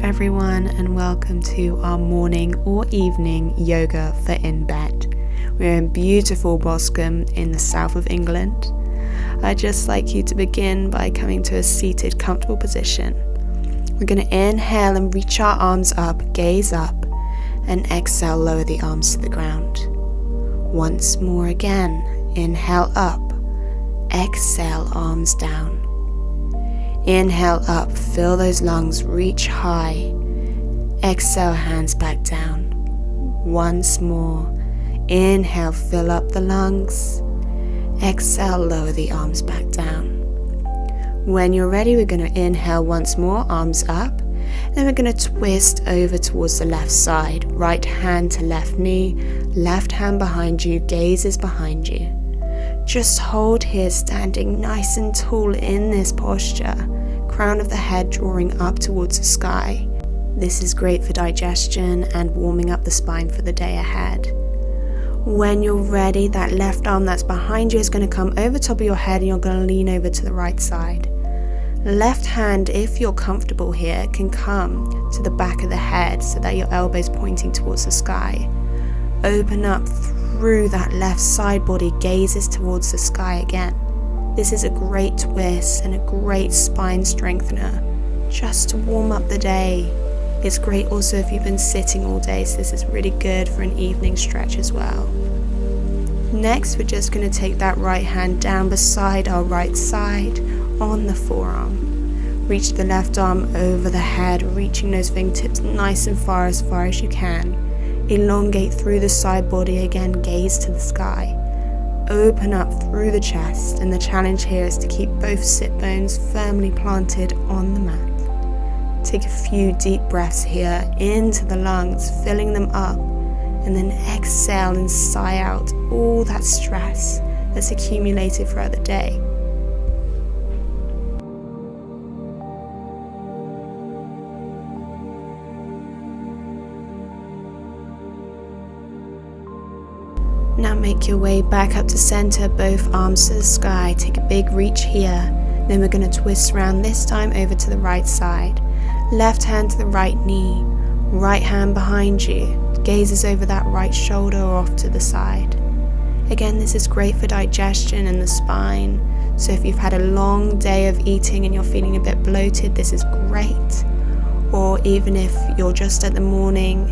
everyone, and welcome to our morning or evening yoga for in bed. We're in beautiful Boscombe in the south of England. I'd just like you to begin by coming to a seated, comfortable position. We're going to inhale and reach our arms up, gaze up, and exhale, lower the arms to the ground. Once more again, inhale up, exhale, arms down. Inhale up, fill those lungs, reach high. Exhale, hands back down. Once more. Inhale, fill up the lungs. Exhale, lower the arms back down. When you're ready, we're going to inhale once more, arms up. Then we're going to twist over towards the left side. Right hand to left knee, left hand behind you, gaze is behind you. Just hold here, standing nice and tall in this posture. Crown of the head drawing up towards the sky. This is great for digestion and warming up the spine for the day ahead. When you're ready, that left arm that's behind you is going to come over top of your head and you're going to lean over to the right side. Left hand, if you're comfortable here, can come to the back of the head so that your elbow's pointing towards the sky. Open up through that left side body, gazes towards the sky again. This is a great twist and a great spine strengthener just to warm up the day. It's great also if you've been sitting all day, so this is really good for an evening stretch as well. Next, we're just going to take that right hand down beside our right side on the forearm. Reach the left arm over the head, reaching those fingertips nice and far as you can. Elongate through the side body again, gaze to the sky. Open up through the chest, and the challenge here is to keep both sit bones firmly planted on the mat. Take a few deep breaths here into the lungs, filling them up, and then exhale and sigh out all that stress that's accumulated throughout the day. Now make your way back up to center, both arms to the sky. Take a big reach here. Then we're going to twist around, this time over to the right side. Left hand to the right knee. Right hand behind you. Gazes over that right shoulder or off to the side. Again, this is great for digestion and the spine. So if you've had a long day of eating and you're feeling a bit bloated, this is great. Or even if you're just at the morning,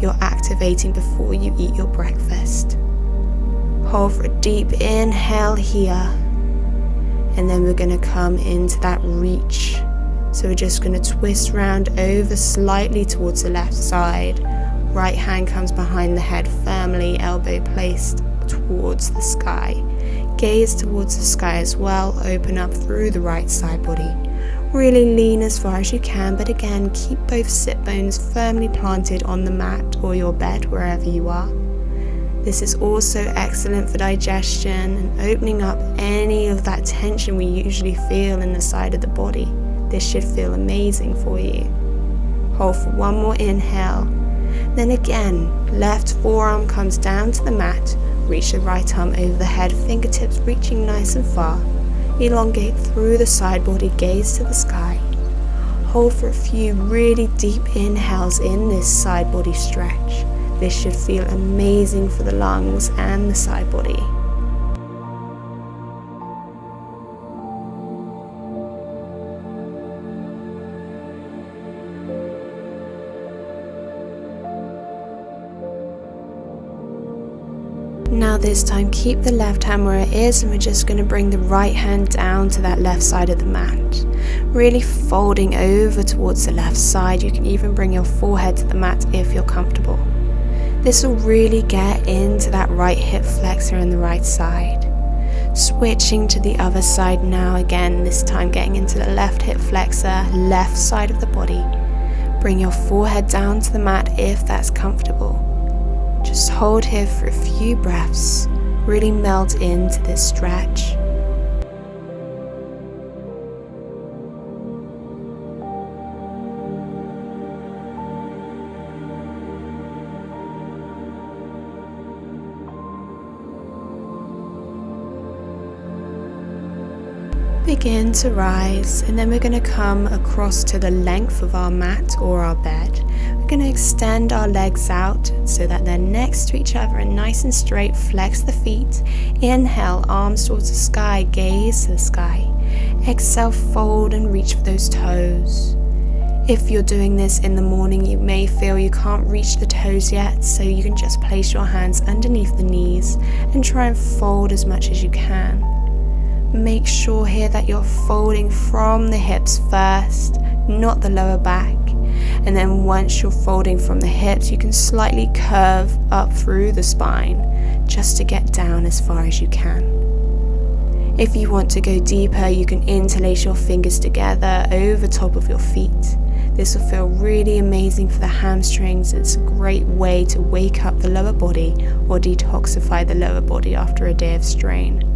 you're activating before you eat your breakfast. Hold for a deep inhale here, and then we're going to come into that reach. So we're just going to twist round over slightly towards the left side. Right hand comes behind the head firmly, elbow placed towards the sky. Gaze towards the sky as well, open up through the right side body. Really lean as far as you can, but again, keep both sit bones firmly planted on the mat or your bed, wherever you are. This is also excellent for digestion and opening up any of that tension we usually feel in the side of the body. This should feel amazing for you. Hold for one more inhale. Then again, left forearm comes down to the mat. Reach the right arm over the head, fingertips reaching nice and far. Elongate through the side body, gaze to the sky. Hold for a few really deep inhales in this side body stretch. This should feel amazing for the lungs and the side body. Now this time, keep the left hand where it is, and we're just going to bring the right hand down to that left side of the mat. Really folding over towards the left side. You can even bring your forehead to the mat if you're comfortable. This will really get into that right hip flexor on the right side. Switching to the other side now, again, this time getting into the left hip flexor, left side of the body. Bring your forehead down to the mat if that's comfortable. Just hold here for a few breaths. Really melt into this stretch. Begin to rise, and then we're going to come across to the length of our mat or our bed. We're going to extend our legs out so that they're next to each other and nice and straight. Flex the feet. Inhale, arms towards the sky, gaze to the sky. Exhale, fold and reach for those toes. If you're doing this in the morning, you may feel you can't reach the toes yet, so you can just place your hands underneath the knees and try and fold as much as you can. Make sure here that you're folding from the hips first, not the lower back. And then once you're folding from the hips, you can slightly curve up through the spine just to get down as far as you can. If you want to go deeper, you can interlace your fingers together over top of your feet. This will feel really amazing for the hamstrings. It's a great way to wake up the lower body or detoxify the lower body after a day of strain.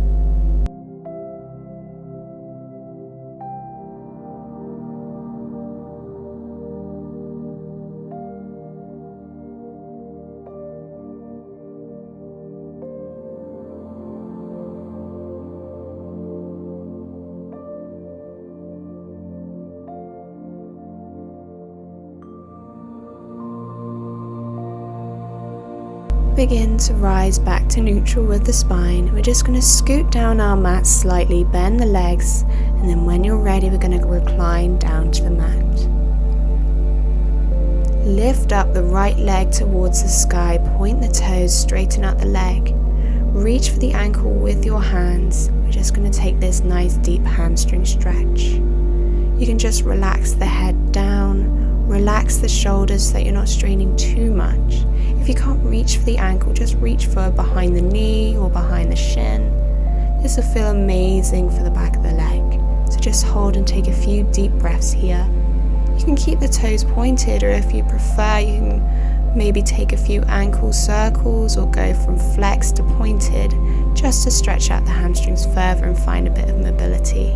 Begin to rise back to neutral with the spine. We're just going to scoot down our mat slightly, bend the legs, and then when you're ready, we're going to recline down to the mat. Lift up the right leg towards the sky, point the toes, straighten out the leg. Reach for the ankle with your hands. We're just going to take this nice deep hamstring stretch. You can just relax the head down, relax the shoulders so that you're not straining too much. If you can't reach for the ankle, just reach for behind the knee or behind the shin. This will feel amazing for the back of the leg. So just hold and take a few deep breaths here. You can keep the toes pointed, or if you prefer, you can maybe take a few ankle circles or go from flexed to pointed just to stretch out the hamstrings further and find a bit of mobility.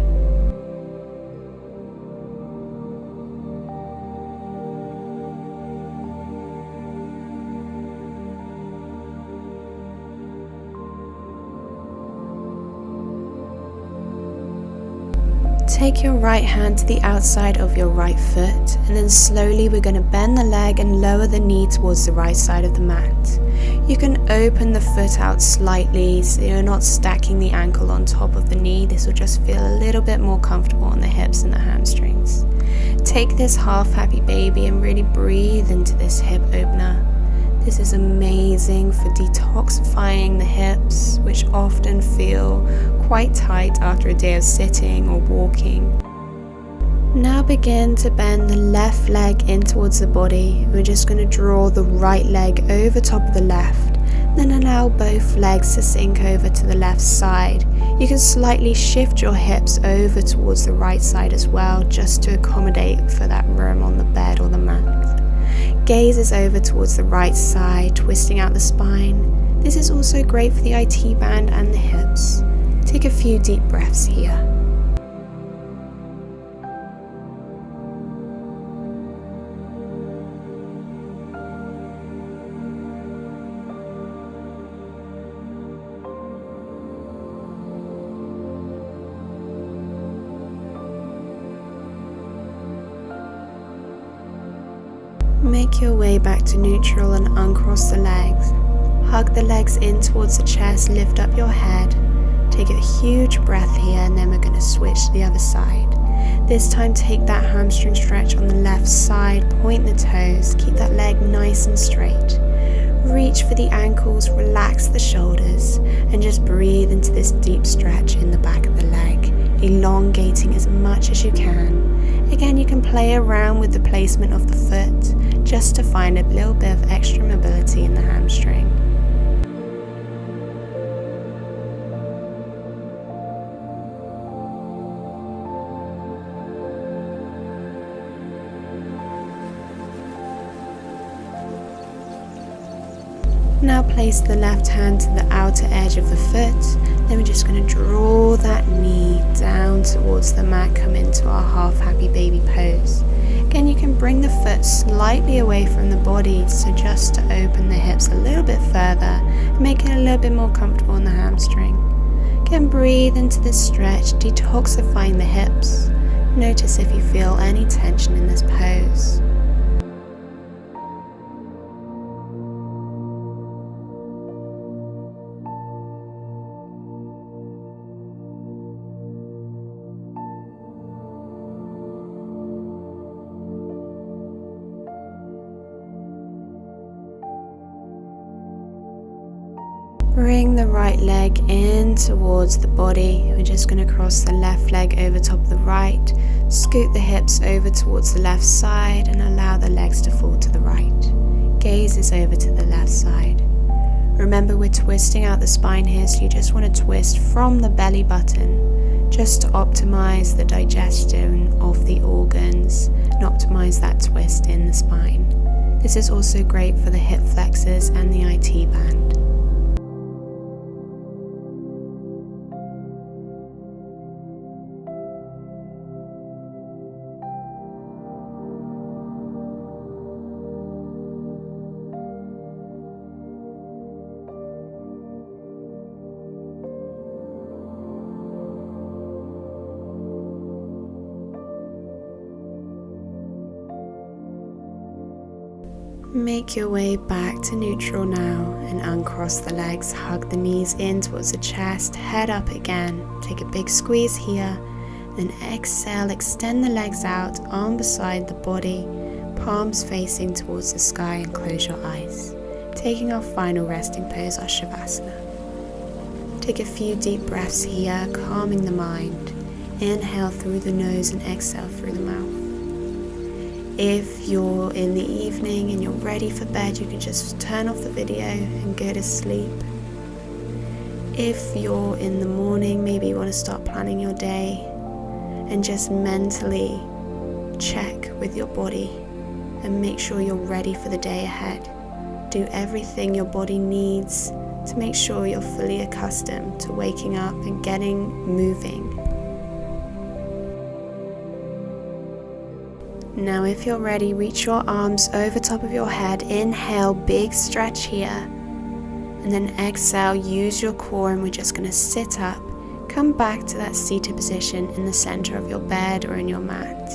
Take your right hand to the outside of your right foot, and then slowly we're going to bend the leg and lower the knee towards the right side of the mat. You can open the foot out slightly so you're not stacking the ankle on top of the knee. This will just feel a little bit more comfortable on the hips and the hamstrings. Take this half happy baby and really breathe into this hip opener. This is amazing for detoxifying the hips, which often feel quite tight after a day of sitting or walking. Now begin to bend the left leg in towards the body. We're just going to draw the right leg over top of the left, then allow both legs to sink over to the left side. You can slightly shift your hips over towards the right side as well, just to accommodate for that room on the bed or the mat. Gaze is over towards the right side, twisting out the spine. This is also great for the IT band and the hips. Take a few deep breaths here. Make your way back to neutral and uncross the legs. Hug the legs in towards the chest, lift up your head. Take a huge breath here, and then we're going to switch to the other side. This time take that hamstring stretch on the left side, point the toes, keep that leg nice and straight. Reach for the ankles, relax the shoulders, and just breathe into this deep stretch in the back of the leg, elongating as much as you can. Again, you can play around with the placement of the foot just to find a little bit of extra mobility in the hamstring. Now place the left hand to the outer edge of the foot. Then we're just going to draw that knee down towards the mat, come into our half happy baby pose. Again, you can bring the foot slightly away from the body, so just to open the hips a little bit further and make it a little bit more comfortable in the hamstring. Again, breathe into this stretch, detoxifying the hips. Notice if you feel any tension in this pose. Bring the right leg in towards the body. We're just going to cross the left leg over top of the right, scoot the hips over towards the left side and allow the legs to fall to the right. Gaze is over to the left side. Remember, we're twisting out the spine here, so you just want to twist from the belly button just to optimize the digestion of the organs and optimize that twist in the spine. This is also great for the hip flexors and the IT band. Make your way back to neutral now and uncross the legs, hug the knees in towards the chest, head up again, take a big squeeze here, then exhale, extend the legs out, arm beside the body, palms facing towards the sky and close your eyes. Taking our final resting pose, our Shavasana. Take a few deep breaths here, calming the mind. Inhale through the nose and exhale through the mouth. If you're in the evening and you're ready for bed, you can just turn off the video and go to sleep. If you're in the morning, maybe you want to start planning your day and just mentally check with your body and make sure you're ready for the day ahead. Do everything your body needs to make sure you're fully accustomed to waking up and getting moving. Now if you're ready, reach your arms over top of your head. Inhale, big stretch here. And then exhale, use your core, and we're just going to sit up. Come back to that seated position in the center of your bed or in your mat.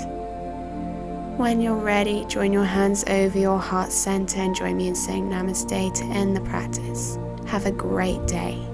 When you're ready, join your hands over your heart center and join me in saying Namaste to end the practice. Have a great day.